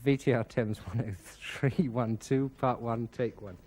VTR Thames 10312, Part 1, Take 1.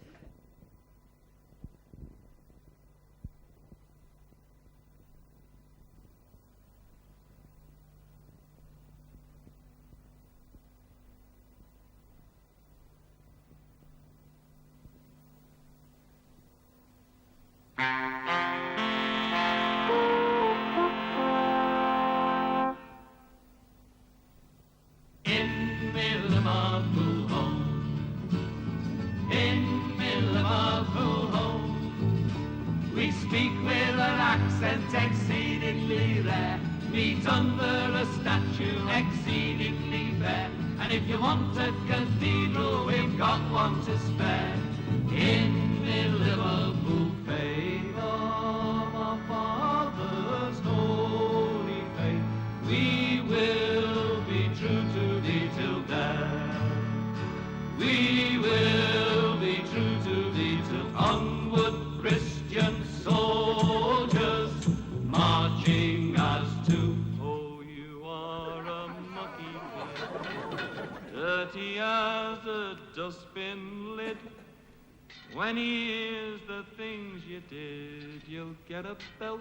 When he hears the things you did, you'll get a belt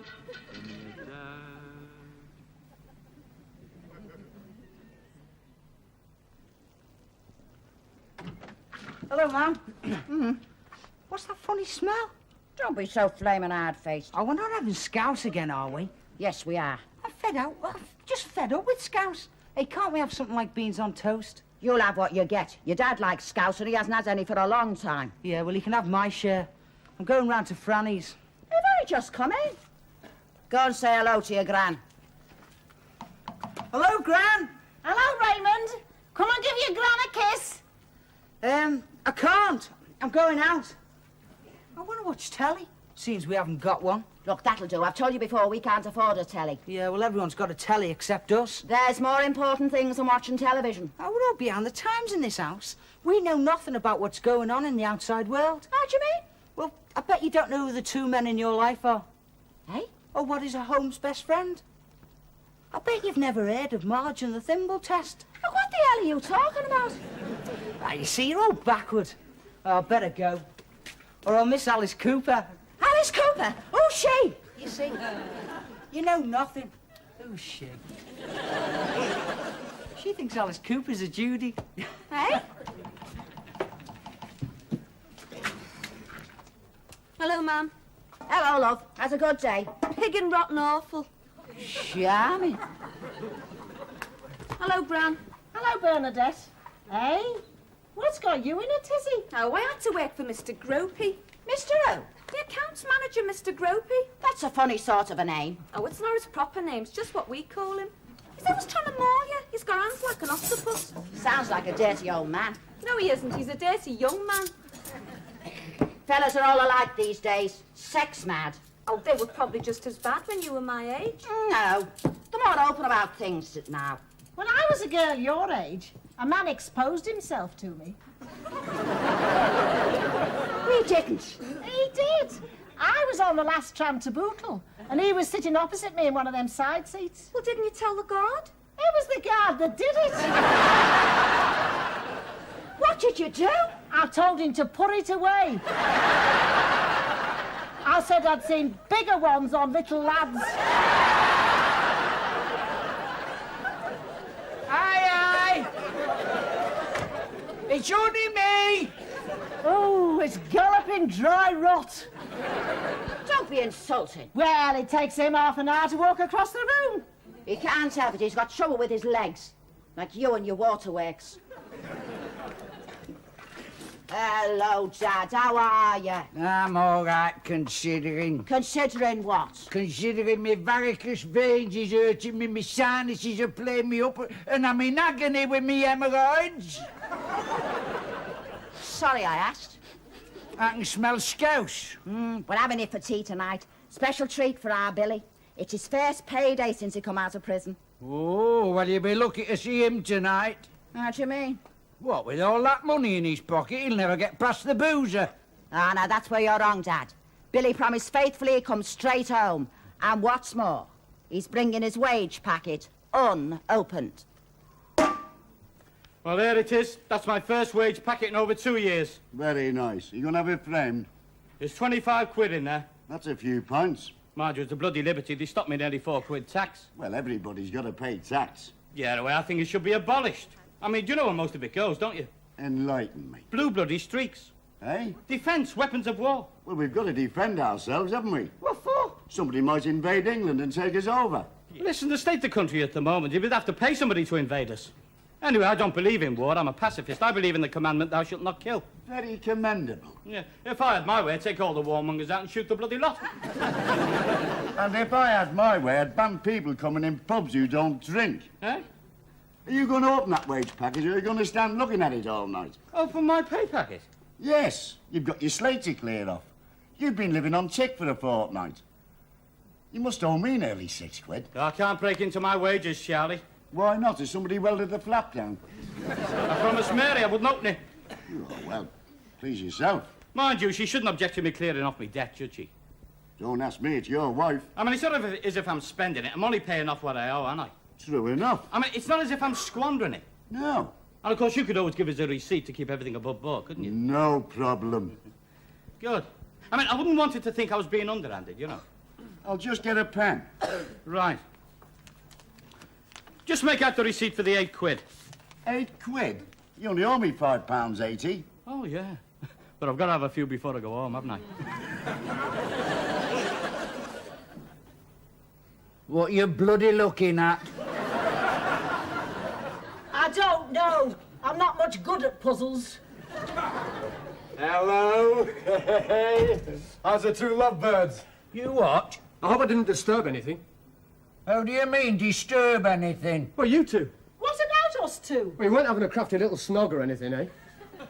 from your dad. Hello, Mum. What's that funny smell? Don't be so flaming hard-faced. Oh, we're not having scouse again, are we? Yes, we are. I'm fed out. I'm just fed up with scouse. Hey, can't we have something like beans on toast? You'll have what you get. Your dad likes scouse and he hasn't had any for a long time. Yeah, well, he can have my share. I'm going round to Franny's. You've only just come in. Go and say hello to your Gran. Hello, Gran. Hello, Raymond. Come and give your Gran a kiss. I can't. I'm going out. I want to watch telly. Seems we haven't got one. Look, that'll do. I've told you before, we can't afford a telly. Yeah, well, everyone's got a telly except us. There's more important things than watching television. Oh, we're all behind the times in this house. We know nothing about what's going on in the outside world. How do you mean? Well, I bet you don't know who the two men in your life are. Eh? Or what is a home's best friend? I bet you've never heard of Marge and the Thimble Test. Now, what the hell are you talking about? Ah, you see, you're all backward. Oh, I better go. Or I'll miss Alice Cooper. Alice Cooper? Who's she? You see, you know nothing. Who's she? She thinks Alice Cooper's a Judy. Eh? Hello, Ma'am. Hello, love. Has a good day. Pig and rotten awful. Charming. Hello, Gran. Hello, Bernadette. Hey? What's got you in a tizzy? Oh, I had to work for Mr. Gropey. Mr. Who? The accounts manager, Mr. Gropey. That's a funny sort of a name. Oh, it's not his proper name. It's just what we call him. He's always trying to maul you. He's got hands like an octopus. Sounds like a dirty old man. No, he isn't. He's a dirty young man. Fellas are all alike these days. Sex mad. Oh, they were probably just as bad when you were my age. No. They're more open about things now. When I was a girl your age, a man exposed himself to me. We didn't. He did. I was on the last tram to Bootle, and he was sitting opposite me in one of them side seats. Well, didn't you tell the guard? It was the guard that did it. What did you do? I told him to put it away. I said I'd seen bigger ones on little lads. Aye, aye. It's only me. Oh, it's galloping dry rot. Don't be insulting. Well, it takes him half an hour to walk across the room. He can't help it. He's got trouble with his legs. Like you and your waterworks. Hello, Dad. How are you? I'm all right, considering. Considering what? Considering my varicose veins is hurting me, my sinuses are playing me up, and I'm in agony with me hemorrhoids. Sorry I asked. I can smell scouse. We're having it for tea tonight. Special treat for our Billy. It's his first payday since he come out of prison. Oh, well, you'll be lucky to see him tonight. How do you mean? What, with all that money in his pocket, he'll never get past the boozer. Ah, now that's where you're wrong, Dad. Billy promised faithfully he'd come straight home. And what's more, he's bringing his wage packet unopened. Well, there it is. That's my first wage packet in over 2 years. Very nice. You gonna have it framed? There's 25 quid in there. That's a few pints. Mind you, it's a bloody liberty. They stopped me nearly 4 quid tax. Well, everybody's got to pay tax. Yeah, the way I think it should be abolished. I mean, do you know where most of it goes, don't you? Enlighten me. Blue bloody streaks. Eh? Defence, weapons of war. Well, we've got to defend ourselves, haven't we? What for? Somebody might invade England and take us over. Listen, the state of the country at the moment, you would have to pay somebody to invade us. Anyway, I don't believe in war. I'm a pacifist. I believe in the commandment, thou shalt not kill. Very commendable. Yeah, if I had my way, I'd take all the warmongers out and shoot the bloody lot. And if I had my way, I'd ban people coming in pubs who don't drink. Eh? Are you going to open that wage package, or are you going to stand looking at it all night? Oh, for my pay packet? Yes. You've got your slate to clear off. You've been living on tick for a fortnight. You must owe me nearly 6 quid. I can't break into my wages, Charlie. Why not? Has somebody welded the flap down? I promised Mary I wouldn't open it. Oh, well, please yourself. Mind you, she shouldn't object to me clearing off me debt, should she? Don't ask me, it's your wife. I mean, it's not as if I'm spending it. I'm only paying off what I owe, aren't I? True enough. I mean, it's not as if I'm squandering it. No. And, of course, you could always give us a receipt to keep everything above board, couldn't you? No problem. Good. I mean, I wouldn't want it to think I was being underhanded, you know. I'll just get a pen. Right. Just make out the receipt for the 8 quid. 8 quid? You only owe me £5.80. Oh, yeah. But I've got to have a few before I go home, haven't I? What you bloody looking at? I don't know. I'm not much good at puzzles. Hello. How's the two lovebirds? You what? I hope I didn't disturb anything. How do you mean, disturb anything? Well, you two. What about us two? We weren't having a crafty little snog or anything, eh?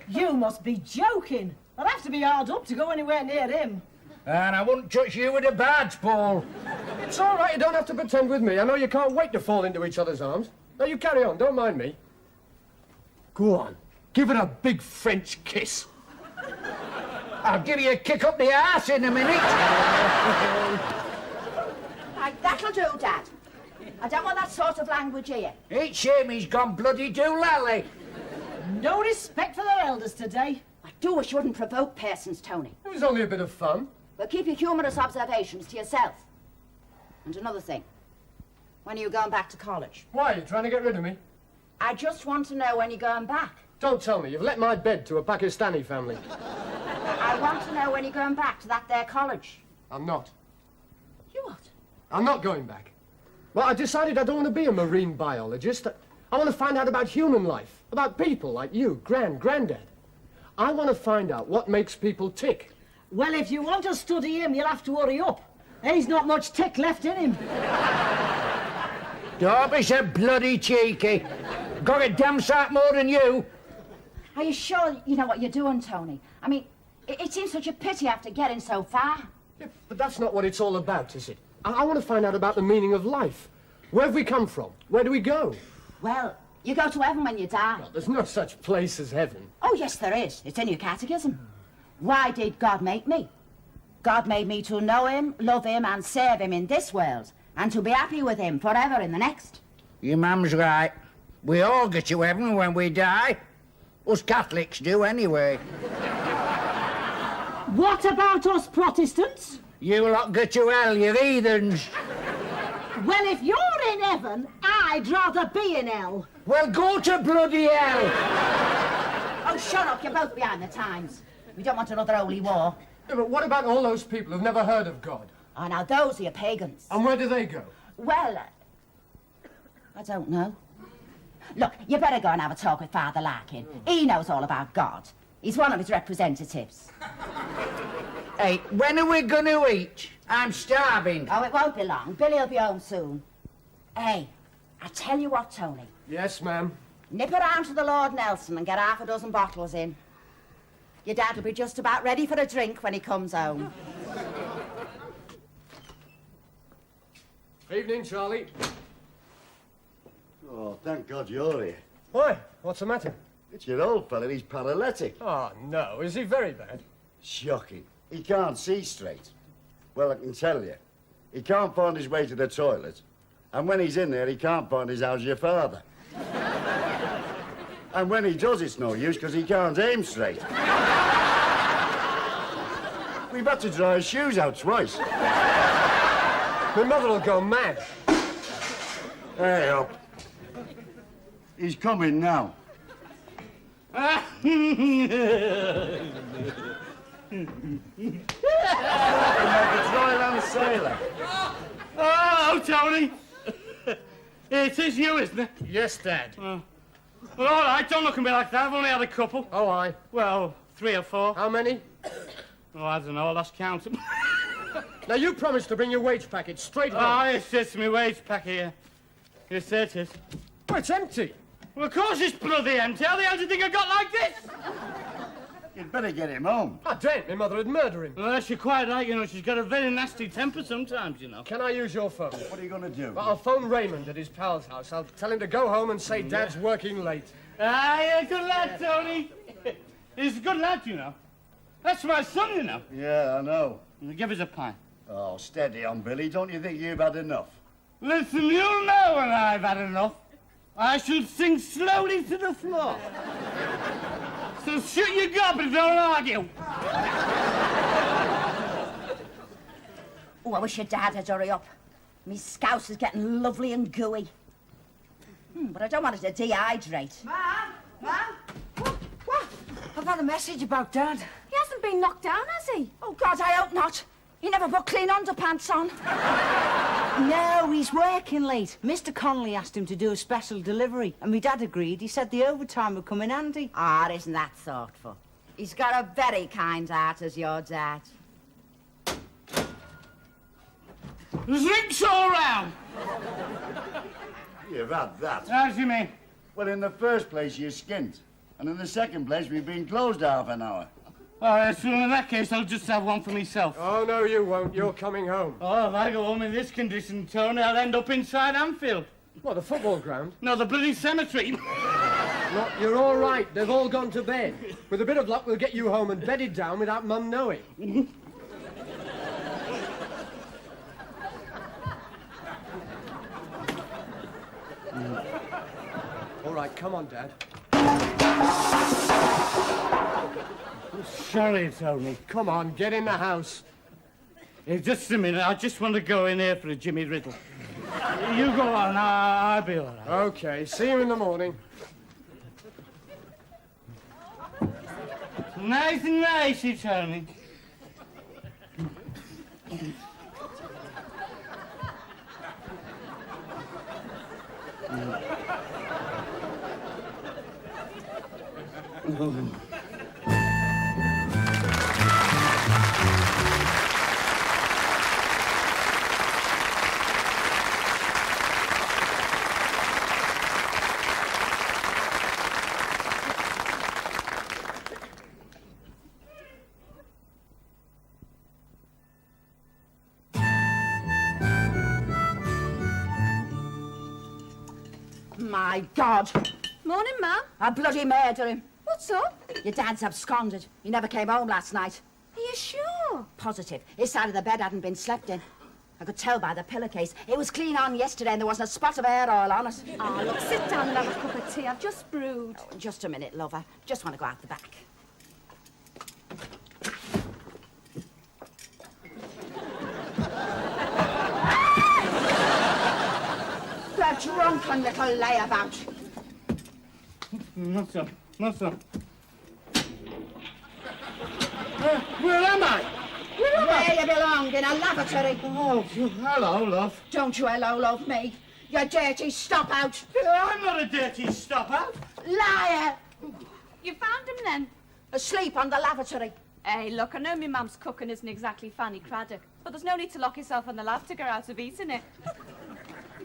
You must be joking. I'd have to be hard up to go anywhere near him. And I wouldn't touch you with a badge, Paul. It's all right, you don't have to pretend with me. I know you can't wait to fall into each other's arms. Now, you carry on, don't mind me. Go on, give it a big French kiss. I'll give you a kick up the arse in a minute. Right, that'll do, Dad. I don't want that sort of language here. It's shame he's gone bloody doolally. No respect for their elders today. I do wish you wouldn't provoke persons, Tony. It was only a bit of fun. But keep your humorous observations to yourself. And another thing. When are you going back to college? Why, you trying to get rid of me? I just want to know when you're going back. Don't tell me, you've let my bed to a Pakistani family. I want to know when you're going back to that there college. I'm not. You what? I'm not going back. Well, I decided I don't want to be a marine biologist. I want to find out about human life, about people like you, Granddad. I want to find out what makes people tick. Well, if you want to study him, you'll have to hurry up. He's not much tick left in him. Don't be so bloody cheeky. Got a damn sight more than you. Are you sure you know what you're doing, Tony? I mean, it seems such a pity after getting so far. Yeah, but that's not what it's all about, is it? I want to find out about the meaning of life. Where have we come from? Where do we go? Well, you go to heaven when you die. Well, there's no such place as heaven. Oh, yes, there is. It's in your catechism. Why did God make me? God made me to know him, love him, and serve him in this world, and to be happy with him forever in the next. Your mum's right. We all get to heaven when we die. Us Catholics do, anyway. What about us Protestants? You lot go to hell, you heathens. Well, if you're in heaven, I'd rather be in hell. Well, go to bloody hell. Oh, shut up. You're both behind the times. We don't want another holy war. Yeah, but what about all those people who've never heard of God? Oh, now, those are your pagans. And where do they go? Well, I don't know. Look, you better go and have a talk with Father Larkin. He knows all about God. He's one of his representatives. Hey, when are we going to eat? I'm starving. Oh, it won't be long. Billy'll be home soon. Hey, I tell you what, Tony. Yes, ma'am. Nip around to the Lord Nelson and get half a dozen bottles in. Your dad will be just about ready for a drink when he comes home. Evening, Charlie. Oh, thank God you're here. Why? What's the matter? It's your old fella, he's paralytic. Oh, no. Is he very bad? Shocking. He can't see straight. Well, I can tell you, he can't find his way to the toilet. And when he's in there, he can't find his how's your father. And when he does, it's no use, because he can't aim straight. We've had to dry his shoes out twice. My mother will go mad. Hey, up. He's coming now. Royal sailor. Oh, Tony. It is you, isn't it? Yes, Dad. Well, all right, don't look at me like that. I've only had a couple. Oh, aye. Well, 3 or 4. How many? Oh, I don't know. I lost count. Now, you promised to bring your wage packet straight home. Oh, it's just my wage pack here. Yes, it is. Oh, it's empty. Well, of course it's bloody empty. How the hell do you think I got like this? You'd better get him home. I don't. My mother would murder him. Well, you're quite right, you know. She's got a very nasty temper sometimes, you know. Can I use your phone? What are you going to do? Well, I'll phone Raymond at his pal's house. I'll tell him to go home and say Dad's working late. Ah, you're a good lad, Tony. He's a good lad, you know. That's my son, you know. Yeah, I know. Give us a pie. Oh, steady on, Billy. Don't you think you've had enough? Listen, you'll know when I've had enough. I shall sink slowly to the floor. So shut your gob and don't argue. Oh, I wish your dad had hurry up. Me scouse is getting lovely and gooey. But I don't want it to dehydrate. Ma'am? What? I've had a message about Dad. He hasn't been knocked down, has he? Oh, God, I hope not. He never put clean underpants on. No, he's working late. Mr. Connolly asked him to do a special delivery, and my dad agreed. He said the overtime would come in handy. Ah, isn't that thoughtful? He's got a very kind heart, as your dad. Drinks all round. You've had that. How do you mean? Well, in the first place, you're skint. And in the second place, we've been closed half an hour. All right, so in that case, I'll just have one for myself. Oh, no, you won't. You're coming home. Oh, if I go home in this condition, Tony, I'll end up inside Anfield. What, the football ground? No, the bloody cemetery. No, you're all right. They've all gone to bed. With a bit of luck, we'll get you home and bedded down without Mum knowing. All right, come on, Dad. Sorry, Tony. Come on, get in the house. Hey, just a minute. I just want to go in here for a Jimmy Riddle. You go on. I'll be all right. Okay, see you in the morning. Nice and nice, you tell me. My God. Morning, Mum. I'll bloody murder him. What's up? Your dad's absconded. He never came home last night. Are you sure? Positive. His side of the bed hadn't been slept in. I could tell by the pillowcase. It was clean on yesterday and there wasn't a spot of hair oil on it. Oh, look, sit down and have a cup of tea. I've just brewed. Oh, just a minute, lover. Just want to go out the back. The drunken little layabout. Nothing. Where am I? Where you belong, in a lavatory. Oh, hello, love. Don't you hello love me. You dirty stop out. I'm not a dirty stopper. Liar. You found him then? Asleep on the lavatory. Hey, look, I know my mum's cooking isn't exactly Fanny Craddock, but there's no need to lock yourself in the lab to get out of eating it.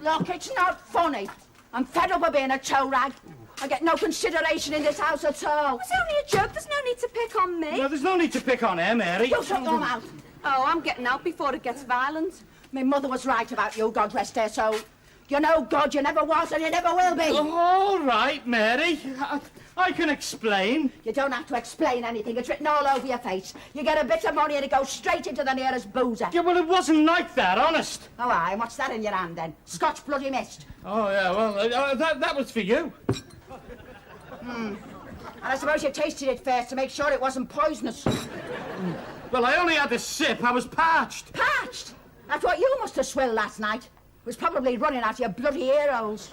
Look, it's not funny. I'm fed up of being a toe rag. I get no consideration in this house at all. It's only a joke. There's no need to pick on me. No, there's no need to pick on her, Mary. You shut your mouth. Oh, I'm getting out before it gets violent. My mother was right about you, God rest her soul. You're no God, you never was and you never will be. Oh, all right, Mary. I can explain. You don't have to explain anything. It's written all over your face. You get a bit of money and it goes straight into the nearest boozer. Yeah, well, it wasn't like that, honest. Oh, aye, and what's that in your hand, then? Scotch bloody mist. Oh, yeah, well, that was for you. And I suppose you tasted it first to make sure it wasn't poisonous. Well, I only had a sip. I was parched. Parched? That's what you must have swilled last night. Was probably running out your bloody ear holes.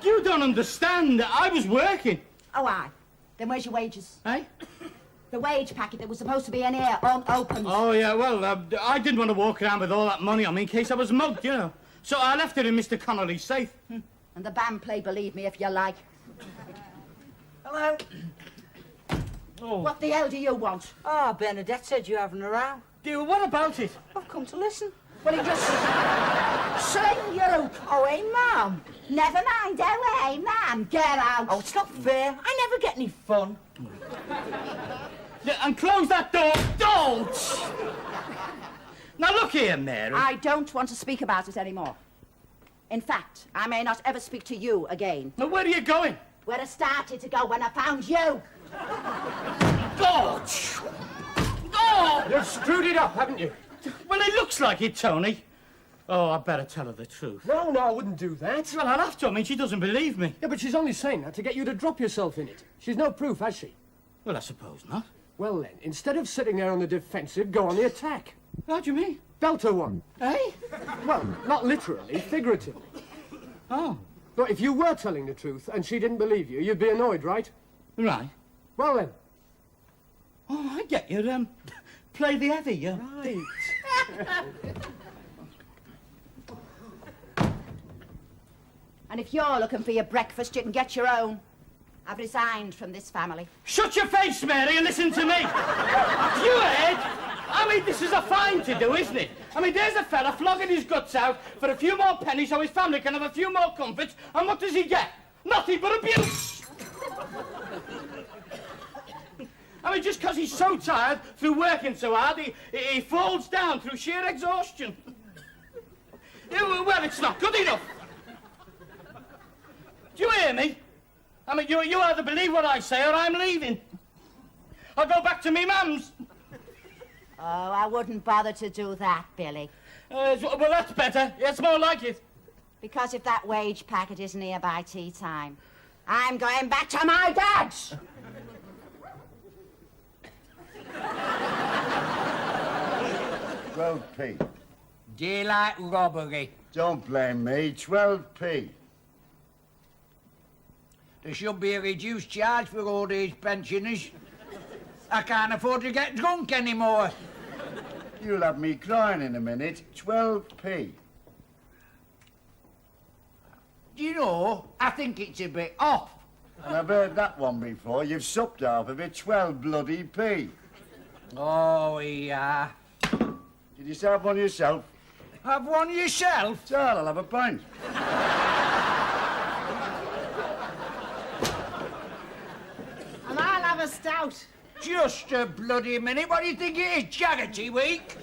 You don't understand. I was working. Oh, aye. Then where's your wages? Eh? The wage packet that was supposed to be in here, unopened. Oh, yeah, well, I didn't want to walk around with all that money on me in case I was mugged, you know. So I left it in Mr. Connolly's safe. And the band play, believe me, if you like. Hello. Oh. What the hell do you want? Oh, Bernadette said you're having a row. Dear, what about it? I've come to listen. Well, he just... sling your hoop. Oh, hey, Mum. Never mind, oh, hey, man, get out. Oh, it's not fair. I never get any fun. Yeah, and close that door. Don't! Now, look here, Mary. I don't want to speak about it anymore. In fact, I may not ever speak to you again. Now, where are you going? Where I started to go when I found you. God! Oh! You've screwed it up, haven't you? Well, it looks like it, Tony. Oh, I better tell her the truth. No, I wouldn't do that. Well, I'll have to. I mean, she doesn't believe me. Yeah, but she's only saying that to get you to drop yourself in it. She's no proof, has she? Well, I suppose not. Well, then, instead of sitting there on the defensive, go on the attack. How do you mean? Belt her one. Eh? Well, not literally, figuratively. Oh. But if you were telling the truth and she didn't believe you, you'd be annoyed, right? Right. Well, then. Oh, I get you. Play the heavy, yeah? Right. And if you're looking for your breakfast, you can get your own. I've resigned from this family. Shut your face, Mary, and listen to me. You heard? I mean, this is a fine to do, isn't it? I mean, there's a fella flogging his guts out for a few more pennies so his family can have a few more comforts, and what does he get? Nothing but abuse. I mean, just because he's so tired through working so hard, he falls down through sheer exhaustion. Well, it's not good enough. Do you hear me? I mean, you either believe what I say or I'm leaving. I'll go back to me mum's. Oh, I wouldn't bother to do that, Billy. Well, that's better. It's more like it. Because if that wage packet isn't here by tea time, I'm going back to my dad's. 12p. Daylight robbery. Don't blame me. 12p. There should be a reduced charge for old age pensioners. I can't afford to get drunk anymore. You'll have me crying in a minute. 12p. Do you know, I think it's a bit off. And I've heard that one before. You've supped half of it. 12 bloody p. Oh, yeah. Did you have one yourself? Have one yourself? So I'll have a pint. And I'll have a stout. Just a bloody minute. What do you think it is, Charity Week?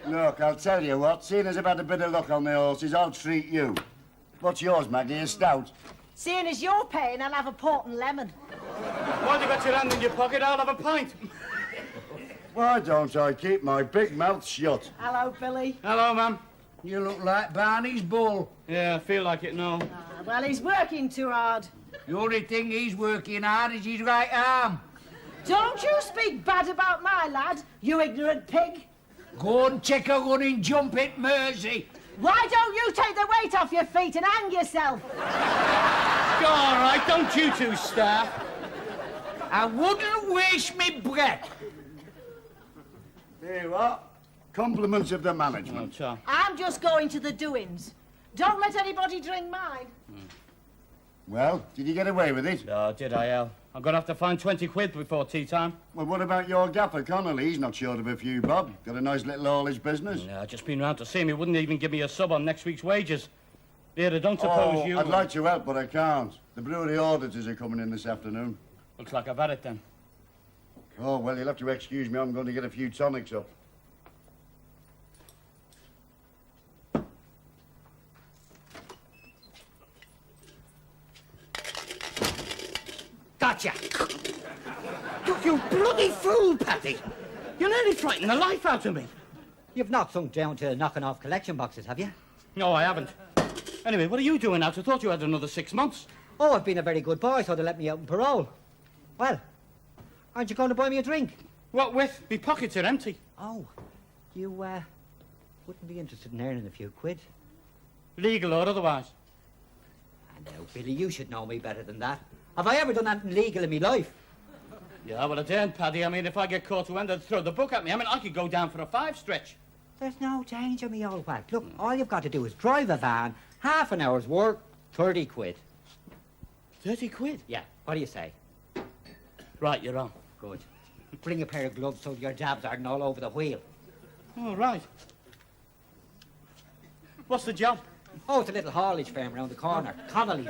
Look, I'll tell you what. Seeing as I've had a bit of luck on the horses, I'll treat you. What's yours, Maggie? A stout? Seeing as you're paying, I'll have a port and lemon. While you got your hand in your pocket, I'll have a pint. Why don't I keep my big mouth shut? Hello, Billy. Hello, ma'am. You look like Barney's bull. Yeah, I feel like it now. Well, he's working too hard. The only thing he's working hard is his right arm. Don't you speak bad about my lad, you ignorant pig. Go and take a running jump at Mersey. Why don't you take the weight off your feet and hang yourself? All right, don't you two start. I wouldn't waste me breath. Here you are. Compliments of the management. I'm just going to the doings. Don't let anybody drink mine. Well, did you get away with it? Oh, did I, Al? I'm going to have to find 20 quid before tea time. Well, what about your gaffer, Connolly? He's not short of a few bob. Got a nice little haulage business. No, I've just been round to see him. He wouldn't even give me a sub on next week's wages. Dear, I don't suppose you... I'd like to help, but I can't. The brewery auditors are coming in this afternoon. Looks like I've had it then. Oh, well, you'll have to excuse me. I'm going to get a few tonics up. Gotcha! You bloody fool, Paddy! You nearly frightened the life out of me. You've not sunk down to knocking off collection boxes, have you? No, I haven't. Anyway, what are you doing out? I thought you had another 6 months. Oh, I've been a very good boy, so they let me out on parole. Well, aren't you going to buy me a drink? What with? Me pockets are empty. Oh, you, wouldn't be interested in earning a few quid? Legal or otherwise. I know, Billy, you should know me better than that. Have I ever done anything legal in my life? Yeah, well, I daren't, Paddy. I mean, if I get caught to end, they'd throw the book at me. I mean, I could go down for a 5 stretch. There's no danger, me old whack. Look, all you've got to do is drive a van, half an hour's work, 30 quid. 30 quid? Yeah, what do you say? Right, you're on. Good. Bring a pair of gloves so your jabs aren't all over the wheel. Oh, right. What's the job? Oh, it's a little haulage firm around the corner. Connolly's.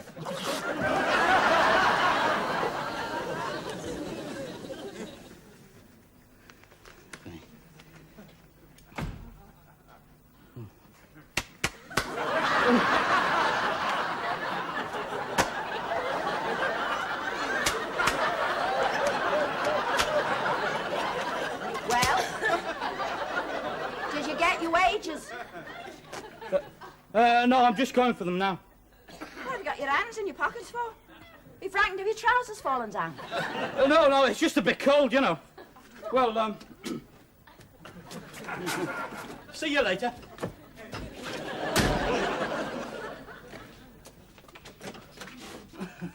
No, I'm just going for them now. What have you got your hands in your pockets for? Be frightened of your trousers falling down. No, it's just a bit cold, you know. Well, see you later.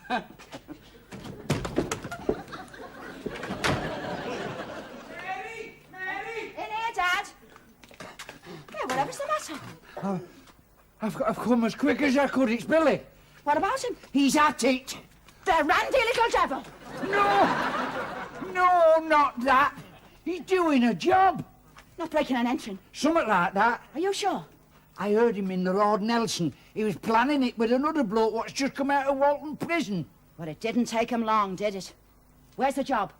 Mary! In here, Dad. Yeah, whatever's the matter? I've come as quick as I could. It's Billy. What about him? He's at it. The randy little devil. No, not that. He's doing a job. Not breaking and entering. Something like that. Are you sure? I heard him in the Lord Nelson. He was planning it with another bloke what's just come out of Walton Prison. Well, it didn't take him long, did it? Where's the job?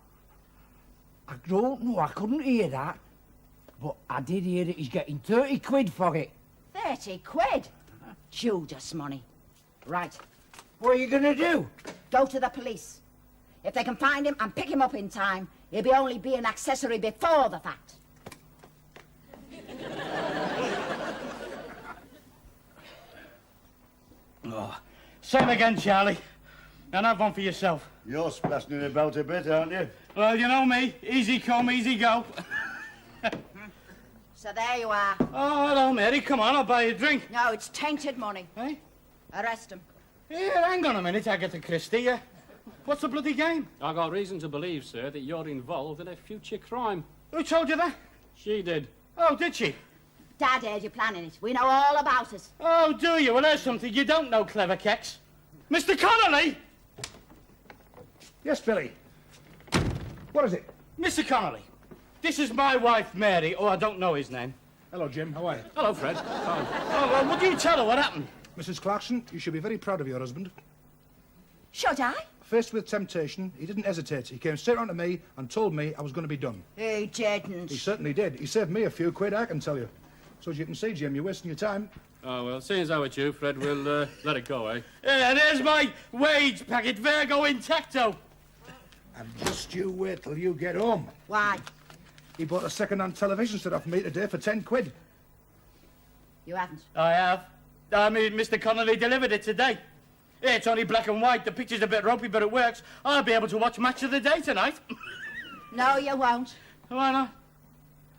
I don't know. I couldn't hear that. But I did hear that he's getting 30 quid for it. 30 quid? Judas money. Right. What are you going to do? Go to the police. If they can find him and pick him up in time, he'll be only be an accessory before the fact. Oh, same again, Charlie. And have one for yourself. You're splashing about a bit, aren't you? Well, you know me. Easy come, easy go. So there you are. Oh, hello, Mary. Come on, I'll buy you a drink. No, it's tainted money. Eh? Arrest him. Yeah, hang on a minute, Agatha Christie. What's the bloody game? I've got reason to believe, sir, that you're involved in a future crime. Who told you that? She did. Oh, did she? Dad heard you planning it. We know all about it. Oh, do you? Well, there's something you don't know, clever keks. Mr. Connolly! Yes, Billy. What is it? Mr. Connolly, this is my wife, Mary. Oh, I don't know his name. Hello, Jim. How are you? Hello, Fred. Fine. Oh, well, would you tell her what happened? Mrs. Clarkson, you should be very proud of your husband. Should I? Faced with temptation, he didn't hesitate. He came straight on to me and told me I was going to be done. He didn't. He certainly did. He saved me a few quid, I can tell you. So as you can see, Jim, you're wasting your time. Oh, well, seeing as how it's you, Fred, we'll let it go, eh? Yeah, there's my wage packet, Virgo intacto. And just you wait till you get home. Why? He bought a second-hand television set off me today for 10 quid. You haven't. I have. I mean, Mr. Connolly delivered it today. Yeah, it's only black and white. The picture's a bit ropey, but it works. I'll be able to watch Match of the Day tonight. No, you won't. Why not?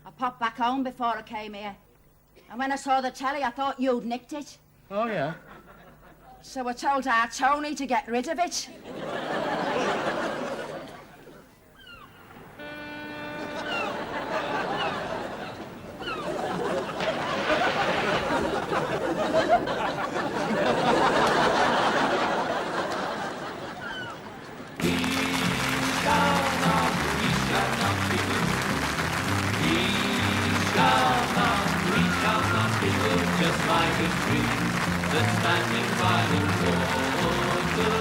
I popped back home before I came here. And when I saw the telly, I thought you'd nicked it. Oh, yeah? So I told our Tony to get rid of it. Just like a tree that's standing by the water.